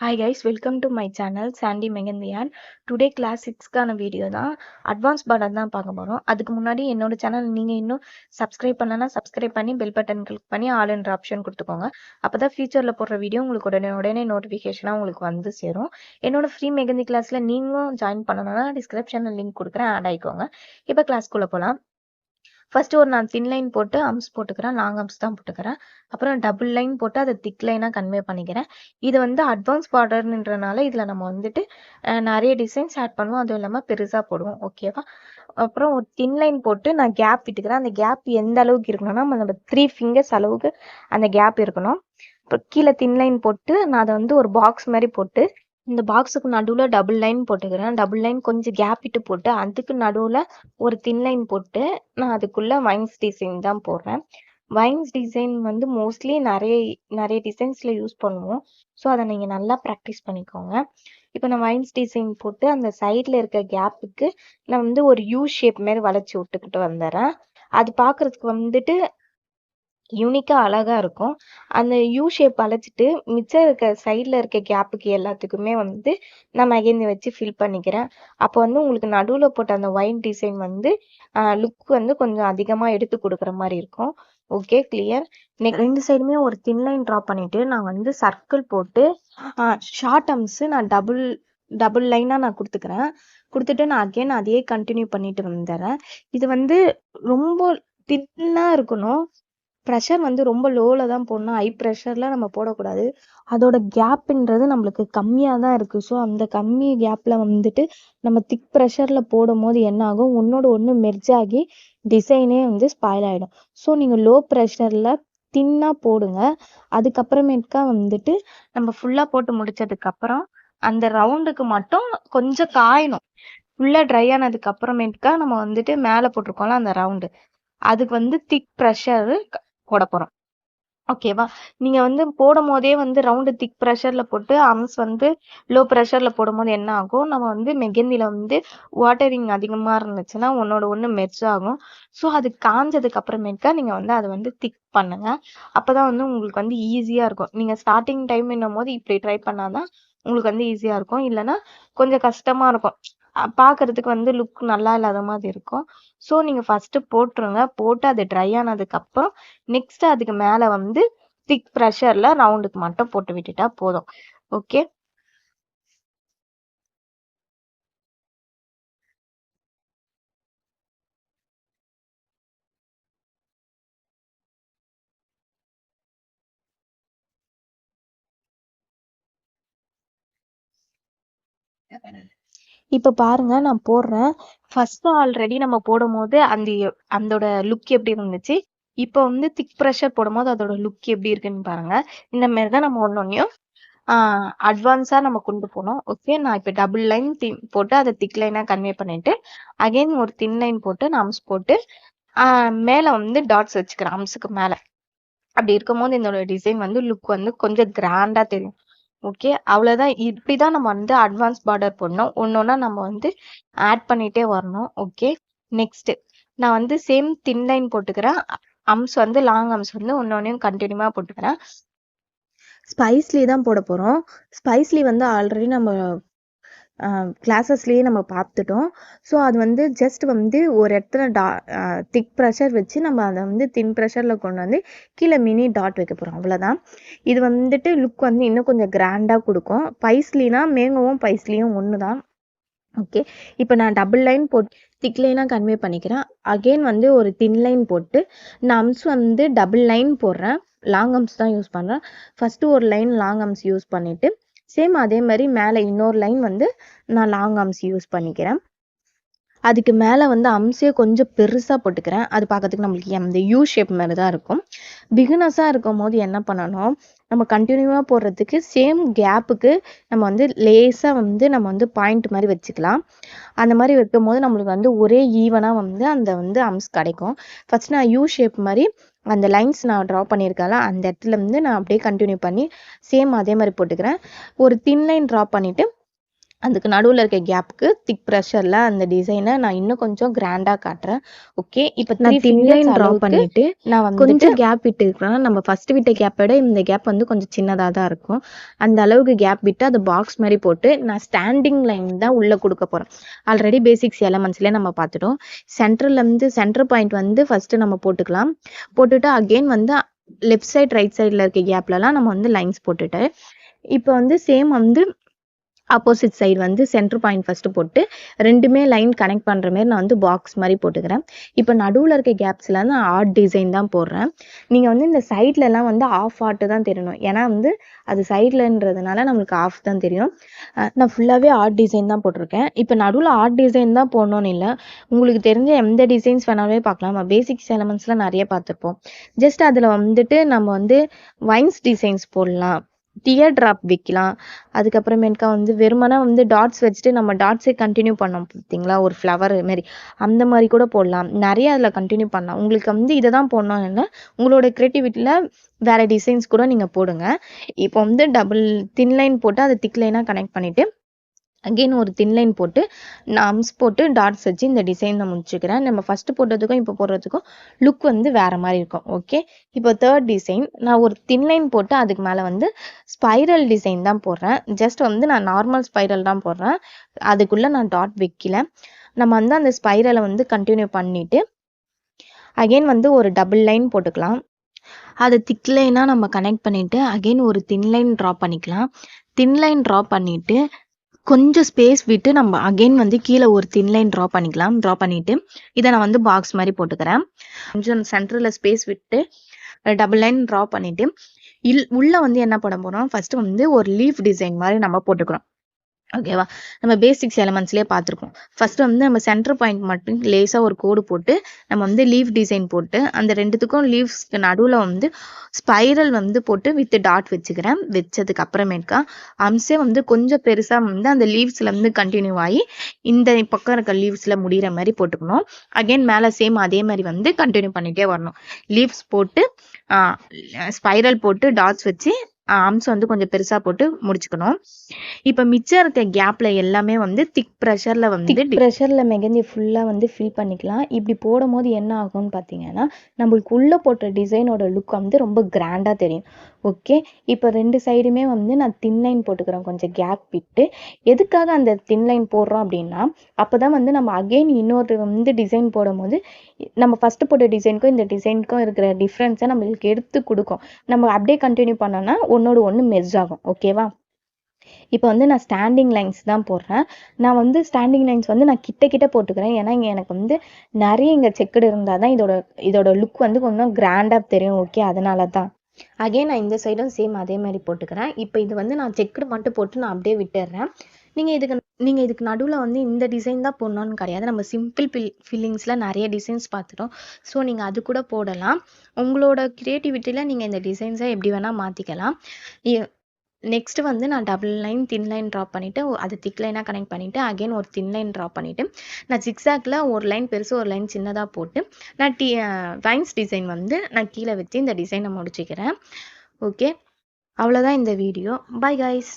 Hi guys, welcome to my channel Sandy Megandian. Today class 6க்கான video தான் advance button தான் பார்க்க போறோம். அதுக்கு முன்னாடி என்னோட சேனல் நீங்க இன்னும் சப்ஸ்கிரைப் பண்ணலனா சப்ஸ்கிரைப் பண்ணி பெல் பட்டன் கிளிக் பண்ணி ஆல் என்ற ஆப்ஷன் கொடுத்துக்கோங்க. அப்பதான் ஃபியூச்சர்ல போடுற வீடியோ உங்களுக்கு உடனே நோட்டிஃபிகேஷனா உங்களுக்கு வந்து சேரும். என்னோட ஃப்ரீ மெகந்தி கிளாஸ்ல நீங்களும் ஜாயின் பண்ணணும்னா டிஸ்கிரிப்ஷன்ல லிங்க் கொடுக்குறேன், ஆட் ஆயிக்கோங்க. இப்போ கிளாஸ்க்குள்ள போலாம். ஃபர்ஸ்ட் ஒரு நான் தின் லைன் போட்டு அம்ஸ் போட்டுக்கிறேன், லாங் அம்ஸ் தான் போட்டுக்கிறேன். அப்புறம் டபுள் லைன் போட்டு அதை திக் லைனா கன்வே பண்ணிக்கிறேன். இது வந்து அட்வான்ஸ் பார்டர்ன்றனால இதுல நம்ம வந்துட்டு நிறைய டிசைன்ஸ் ஆட் பண்ணுவோம், அதுவும் இல்லாம பெருசா போடுவோம். ஓகேவா? அப்புறம் ஒரு தின் லைன் போட்டு நான் கேப் விட்டுக்கிறேன். அந்த கேப் எந்த அளவுக்கு இருக்கணும்னா நம்ம 3 ஃபிங்கர்ஸ் அளவுக்கு அந்த கேப் இருக்கணும். கீழே தின் லைன் போட்டு நான் அதை வந்து ஒரு பாக்ஸ் மாதிரி போட்டு இந்த பாக்ஸுக்கு நடுவில் டபுள் லைன் போட்டுக்கிறேன். டபுள் லைன் கொஞ்சம் கேப் விட்டு போட்டு அதுக்கு நடுவில் ஒரு தின் லைன் போட்டு நான் அதுக்குள்ள வைன்ஸ் டிசைன் தான் போடுறேன். வைன்ஸ் டிசைன் வந்து மோஸ்ட்லி நிறைய டிசைன்ஸ்ல யூஸ் பண்ணுவோம். ஸோ அதை நீங்கள் நல்லா ப்ராக்டிஸ் பண்ணிக்கோங்க. இப்போ நான் வைன்ஸ் டிசைன் போட்டு அந்த சைடில் இருக்க கேப்புக்கு நான் வந்து ஒரு யூ ஷேப் மாரி வளைச்சி விட்டுக்கிட்டு வந்துடுறேன். அது பார்க்கறதுக்கு வந்துட்டு யூனிக்கா அழகா இருக்கும். அந்த யூ ஷேப் வளைச்சிட்டு மிச்சம் இருக்க சைடில் இருக்க கேப்புக்கு எல்லாத்துக்குமே வந்து நான் மெஹந்தி வச்சு ஃபில் பண்ணிக்கிறேன். அப்போ வந்து உங்களுக்கு நடுவில் போட்ட அந்த வைன் டிசைன் வந்து லுக் வந்து கொஞ்சம் அதிகமாக எடுத்து கொடுக்குற மாதிரி இருக்கும். Okay, clear. ரெண்டு சைடுமே ஒரு தின் லைன் ட்ரா பண்ணிட்டு நான் வந்து சர்க்கிள் போட்டு ஷார்ட் அம்ஸு நான் டபுள் லைனாக நான் கொடுத்துட்டு நான் அகெயின் அதையே கண்டினியூ பண்ணிட்டு வந்துடுறேன். இது வந்து ரொம்ப தின்னாக இருக்கணும். ப்ரெஷர் வந்து ரொம்ப லோவில் தான் போடணும், ஹை ப்ரெஷரில் நம்ம போடக்கூடாது. அதோட கேப்புன்றது நம்மளுக்கு கம்மியாக தான் இருக்குது. ஸோ அந்த கம்மி கேப்பில் வந்துட்டு நம்ம திக் ப்ரெஷரில் போடும் போது என்ன ஆகும், ஒன்றோட ஒன்று மெர்ஜ் ஆகி டிசைனே வந்து ஸ்பாயில் ஆகிடும். ஸோ நீங்கள் லோ ப்ரெஷரில் தின்னாக போடுங்க. அதுக்கப்புறமேட்டுக்கா வந்துட்டு நம்ம ஃபுல்லாக போட்டு முடிச்சதுக்கப்புறம் அந்த ரவுண்டுக்கு மட்டும் கொஞ்சம் காயணும். ஃபுல்லாக ட்ரை ஆனதுக்கு அப்புறமேட்டுக்கா நம்ம வந்துட்டு மேலே போட்டிருக்கோம்ல அந்த ரவுண்டு, அதுக்கு வந்து திக் ப்ரெஷர் போட போறோம். ஓகேவா? நீங்க வந்து போடும் போதே வந்து ரவுண்டு திக் ப்ரெஷர்ல போட்டு அம்ஸ் வந்து லோ ப்ரெஷர்ல போடும்போது என்ன ஆகும், நம்ம வந்து மெஹந்தில வந்து வாட்டரிங் அதிகமா இருந்துச்சுன்னா ஒன்னோட ஒன்று மெர்ஜ் ஆகும். ஸோ அது காஞ்சதுக்கு அப்புறமேட்டுக்கா நீங்க வந்து அதை வந்து திக் பண்ணுங்க. அப்பதான் வந்து உங்களுக்கு வந்து ஈஸியா இருக்கும். நீங்க ஸ்டார்டிங் டைம்ன்னும் போது இப்படி ட்ரை பண்ணாதான் உங்களுக்கு வந்து ஈஸியா இருக்கும். இல்லைன்னா கொஞ்சம் கஷ்டமா இருக்கும், பார்க்கறதுக்கு வந்து லுக் நல்லா இல்லாத மாதிரி இருக்கும். ஸோ நீங்கள் ஃபஸ்ட்டு போட்டுருங்க. போட்டு அது ட்ரை ஆனதுக்கப்புறம் நெக்ஸ்ட் அதுக்கு மேலே வந்து திக் ப்ரெஷரில் ரவுண்டுக்கு மட்டும் போட்டு விட்டுட்டா போதும். ஓகே, இப்போ பாருங்க நான் போடுறேன். ஃபர்ஸ்ட் ஆல்ரெடி நம்ம போடும் போது அதோட லுக் எப்படி இருந்துச்சு, இப்போ வந்து திக் ப்ரெஷர் போடும் போது அதோட லுக் எப்படி இருக்குன்னு பாருங்க. இந்த மாதிரி தான் நம்ம ஒன்னொன்னையும் அட்வான்ஸா நம்ம கொண்டு போனோம். ஓகே, நான் இப்போ டபுள் லைன் போட்டு அதை திக் லைனா கன்வே பண்ணிட்டு அகைன் ஒரு தின் லைன் போட்டு நான் அம்ஸ் போட்டு மேல வந்து டாட்ஸ் வச்சுக்கிறேன் அம்ஸுக்கு மேல. அப்படி இருக்கும்போது இதோட டிசைன் வந்து லுக் வந்து கொஞ்சம் கிராண்டா தெரியும். ஓகே, அவ்வளவுதான். இப்படிதான் நம்ம வந்து அட்வான்ஸ் பார்டர் போடணும். ஒன்னொன்னா நம்ம வந்து ஆட் பண்ணிட்டே வரணும். ஓகே, நெக்ஸ்ட் நான் வந்து சேம் தின் லைன் போட்டுக்கிறேன். அம்ஸ் வந்து லாங் அம்ஸ் வந்து ஒன்னொன்னையும் கண்டினியூவா போட்டுக்கிறேன். ஸ்பைஸ்லி தான் போட போறோம். ஸ்பைஸ்லி வந்து ஆல்ரெடி நம்ம கிளாஸஸ்லேயே நம்ம பார்த்துட்டோம். ஸோ அது வந்து ஜஸ்ட் வந்து ஒரு இடத்துல திக் ப்ரெஷர் வச்சு நம்ம அதை வந்து தின் ப்ரெஷரில் கொண்டு வந்து கீழே மினி டாட் வைக்க போகிறோம், அவ்வளோதான். இது வந்துட்டு லுக் வந்து இன்னும் கொஞ்சம் கிராண்டாக கொடுக்கும். பைஸ்லினா மேங்கோவும் பைஸ்லியும் ஒன்று தான். ஓகே, இப்போ நான் டபுள் லைன் போட்டு திக் லைனாக கன்வே பண்ணிக்கிறேன். அகெயின் வந்து ஒரு தின் லைன் போட்டு நான் அம்ஸ் வந்து டபுள் லைன் போடுறேன். லாங் அம்ஸ் தான் யூஸ் பண்ணுறேன். ஃபஸ்ட்டு ஒரு லைன் லாங் அம்ஸ் யூஸ் பண்ணிவிட்டு சேம் அதே மாதிரி மேலே இன்னொரு லைன் வந்து நான் லாங் அம்ஸ் யூஸ் பண்ணிக்கிறேன். அதுக்கு மேலே வந்து அம்ஸே கொஞ்சம் பெருசாக போட்டுக்கிறேன். அது பார்க்கறதுக்கு நம்மளுக்கு அந்த யூ ஷேப் மாதிரி தான் இருக்கும். பிகினர்ஸாக இருக்கும் போது என்ன பண்ணணும், நம்ம கண்டினியூவாக போடுறதுக்கு சேம் கேப்புக்கு நம்ம வந்து லேஸாக வந்து நம்ம வந்து பாயிண்ட் மாதிரி வச்சுக்கலாம். அந்த மாதிரி வைக்கும் போது நம்மளுக்கு வந்து ஒரே ஈவனாக வந்து அந்த வந்து அம்ஸ் கிடைக்கும். ஃபர்ஸ்ட் நான் யூ ஷேப் மாதிரி அந்த லைன்ஸ் நான் ட்ரா பண்ணியிருக்கேன்ல அந்த இடத்துல இருந்து நான் அப்படியே கண்டினியூ பண்ணி சேம் அதே மாதிரி போட்டுக்கிறேன். ஒரு தின் லைன் ட்ரா பண்ணிவிட்டு அதுக்கு நடுவில் இருக்க கேப்புக்கு திக் ப்ரெஷரில் அந்த டிசைனை நான் இன்னும் கொஞ்சம் கிராண்டாக காட்டுறேன். ஓகே, இப்போ நான் தின்லைன் ட்ரா பண்ணிவிட்டு நான் வந்து கொஞ்சம் கேப் விட்டு இருக்கிறேன். நம்ம ஃபஸ்ட்டு விட்ட கேப்போட இந்த கேப் வந்து கொஞ்சம் சின்னதாக தான் இருக்கும். அந்த அளவுக்கு கேப் விட்டு அது பாக்ஸ் மாதிரி போட்டு நான் ஸ்டாண்டிங் லைன் தான் உள்ளே கொடுக்க போகிறேன். ஆல்ரெடி பேசிக்ஸ் எலமெண்ட்ஸ்லேயே நம்ம பார்த்துட்டோம். சென்டர்லேருந்து சென்டர் பாயிண்ட் வந்து ஃபஸ்ட்டு நம்ம போட்டுக்கலாம். போட்டுட்டு அகெயின் வந்து லெஃப்ட் சைட் ரைட் சைடில் இருக்க கேப்லலாம் நம்ம வந்து லைன்ஸ் போட்டுட்டு இப்போ வந்து சேம் வந்து ஆப்போசிட் சைடு வந்து சென்டர் பாயிண்ட் ஃபஸ்ட்டு போட்டு ரெண்டுமே லைன் கனெக்ட் பண்ணுற மாதிரி நான் வந்து பாக்ஸ் மாதிரி போட்டுக்கிறேன். இப்போ நடுவில் இருக்க கேப்ஸில் நான் ஆர்ட் டிசைன் தான் போடுறேன். நீங்கள் வந்து இந்த சைட்லலாம் வந்து ஆஃப் ஆர்ட்டு தான் தெரியணும். ஏன்னா வந்து அது சைட்லன்றதுனால நம்மளுக்கு ஆஃப் தான் தெரியும். நான் ஃபுல்லாகவே ஆர்ட் டிசைன் தான் போட்டிருக்கேன். இப்போ நடுவில் ஆர்ட் டிசைன் தான் போடணும்னு இல்லை, உங்களுக்கு தெரிஞ்ச எந்த டிசைன்ஸ் வேணாலுமே பார்க்கலாம். நம்ம பேசிக்ஸ் எலமெண்ட்ஸ்லாம் நிறைய பார்த்துருப்போம். ஜஸ்ட் அதில் வந்துட்டு நம்ம வந்து வைன்ஸ் டிசைன்ஸ் போடலாம், டியர் ட்ராப் வைக்கலாம். அதுக்கப்புறமேட்டுக்கா வந்து வெறுமனா வந்து டாட்ஸ் வச்சுட்டு நம்ம டாட்ஸே கண்டினியூ பண்ணோம் பார்த்தீங்களா, ஒரு ஃப்ளவர் மாரி அந்த மாதிரி கூட போடலாம். நிறைய அதில் கண்டினியூ பண்ணலாம். உங்களுக்கு வந்து இதை தான் போடணும்னு இல்லை, உங்களோட க்ரியேட்டிவிட்டியில் வேறு டிசைன்ஸ் கூட நீங்கள் போடுங்க. இப்போ வந்து டபுள் தின் லைன் போட்டு அதை திக் லைனாக கனெக்ட் பண்ணிவிட்டு அகெயின் ஒரு தின் லைன் போட்டு நான் அம்ஸ் போட்டு டாட்ஸ் வச்சு இந்த டிசைனை முடிச்சுக்கிறேன். நம்ம ஃபஸ்ட்டு போட்டதுக்கும் இப்போ போடுறதுக்கும் லுக் வந்து வேறு மாதிரி இருக்கும். ஓகே, இப்போ தேர்ட் டிசைன் நான் ஒரு தின் லைன் போட்டு அதுக்கு மேலே வந்து ஸ்பைரல் டிசைன் தான் போடுறேன். ஜஸ்ட் வந்து நான் நார்மல் ஸ்பைரல் தான் போடுறேன், அதுக்குள்ளே நான் டாட் வைக்கல. நம்ம வந்து அந்த ஸ்பைரலை வந்து கண்டினியூ பண்ணிவிட்டு அகெயின் வந்து ஒரு டபுள் லைன் போட்டுக்கலாம். அதை திக் லைனாக நம்ம கனெக்ட் பண்ணிவிட்டு அகெயின் ஒரு தின் லைன் ட்ரா பண்ணிக்கலாம். தின் லைன் ட்ரா பண்ணிவிட்டு கொஞ்சம் ஸ்பேஸ் விட்டு நம்ம அகெயின் வந்து கீழே ஒரு தின் லைன் ட்ரா பண்ணிக்கலாம். ட்ரா பண்ணிவிட்டு இதை நான் வந்து பாக்ஸ் மாதிரி போட்டுக்கிறேன். கொஞ்சம் சென்டரில் ஸ்பேஸ் விட்டு டபுள் லைன் ட்ரா பண்ணிவிட்டு உள்ளே வந்து என்ன பண்ண போகிறோம், ஃபஸ்ட்டு வந்து ஒரு லீஃப் டிசைன் மாதிரி நம்ம போட்டுக்கிறோம். ஓகேவா, நம்ம பேசிக்ஸ் எலமெண்ட்ஸ்லேயே பார்த்துருக்கோம். ஃபஸ்ட்டு வந்து நம்ம சென்டர் பாயிண்ட் மட்டும் லேசாக ஒரு கோடு போட்டு நம்ம வந்து லீஃப் டிசைன் போட்டு அந்த ரெண்டுத்துக்கும் லீவ்ஸ்க்கு நடுவில் வந்து ஸ்பைரல் வந்து போட்டு வித் டாட் வச்சுக்கிறேன். வச்சதுக்கு அப்புறமேட்டுக்கா அம்சே வந்து கொஞ்சம் பெருசாக வந்து அந்த லீவ்ஸில் வந்து கண்டினியூ ஆகி இந்த பக்கம் இருக்க லீவ்ஸில் முடிகிற மாதிரி போட்டுக்கணும். அகெயின் மேலே சேம் அதே மாதிரி வந்து கண்டினியூ பண்ணிகிட்டே வரணும். லீவ்ஸ் போட்டு ஸ்பைரல் போட்டு டாட்ஸ் வச்சு அம்சம் வந்து கொஞ்சம் பெருசாக போட்டு முடிச்சுக்கணும். இப்போ மிச்சம் இருக்க கேப்பில் எல்லாமே வந்து திக் ப்ரெஷரில் மெகந்தி ஃபுல்லாக வந்து ஃபில் பண்ணிக்கலாம். இப்படி போடும் போது என்ன ஆகும்னு பார்த்தீங்கன்னா நம்மளுக்கு உள்ளே போட்ட டிசைனோட லுக் வந்து ரொம்ப கிராண்டாக தெரியும். ஓகே, இப்போ ரெண்டு சைடுமே வந்து நான் தின் லைன் போட்டுக்கிறேன் கொஞ்சம் கேப் விட்டு. எதுக்காக அந்த தின் லைன் போடுறோம் அப்படின்னா அப்போ தான் வந்து நம்ம அகெயின் இன்னொரு வந்து டிசைன் போடும் போது நம்ம ஃபஸ்ட்டு போட்ட டிசைனுக்கும் இந்த டிசைனுக்கும் இருக்கிற டிஃப்ரென்ஸை நம்மளுக்கு எடுத்து கொடுக்கும். நம்ம அப்படியே கண்டினியூ பண்ணோன்னா ஒன்றோடு ஒன்று மெர்ஜ் ஆகும். ஓகேவா, இப்போ வந்து நான் ஸ்டாண்டிங் லைன்ஸ் தான் போடுறேன். நான் வந்து ஸ்டாண்டிங் லைன்ஸ் வந்து நான் கிட்ட போட்டுக்கிறேன். ஏன்னா இங்கே எனக்கு வந்து நிறைய இங்கே செக்குடு இருந்தால் தான் இதோட லுக் வந்து கொஞ்சம் கிராண்டாக தெரியும். ஓகே, அதனால தான் அகெயின் நான் இந்த சைடும் சேம் அதே மாதிரி போட்டுக்கிறேன். இப்போ இது வந்து நான் செக்குடு மட்டும் போட்டு நான் அப்படியே விட்டுடுறேன். நீங்கள் இதுக்கு நடுவில் வந்து இந்த டிசைன் தான் போடணும்னு கிடையாது. நம்ம சிம்பிள் ஃபில்லிங்ஸில் நிறைய டிசைன்ஸ் பார்த்துட்டோம். ஸோ நீங்கள் அது கூட போடலாம். உங்களோட க்ரியேட்டிவிட்டியில் நீங்கள் இந்த டிசைன்ஸை எப்படி வேணால் மாற்றிக்கலாம். நெக்ஸ்ட் வந்து நான் double line thin line draw பண்ணிவிட்டு அது திக் லைனாக கனெக்ட் பண்ணிவிட்டு அகெயின் ஒரு தின் லைன் ட்ரா பண்ணிவிட்டு நான் ஜிக்ஸாக்ல ஒரு லைன் பெருசு ஒரு லைன் சின்னதாக போட்டு நான் வைன்ஸ் டிசைன் வந்து நான் கீழே வச்சு இந்த டிசைனை முடிச்சுக்கிறேன். ஓகே, அவ்வளோதான் இந்த வீடியோ. Bye guys.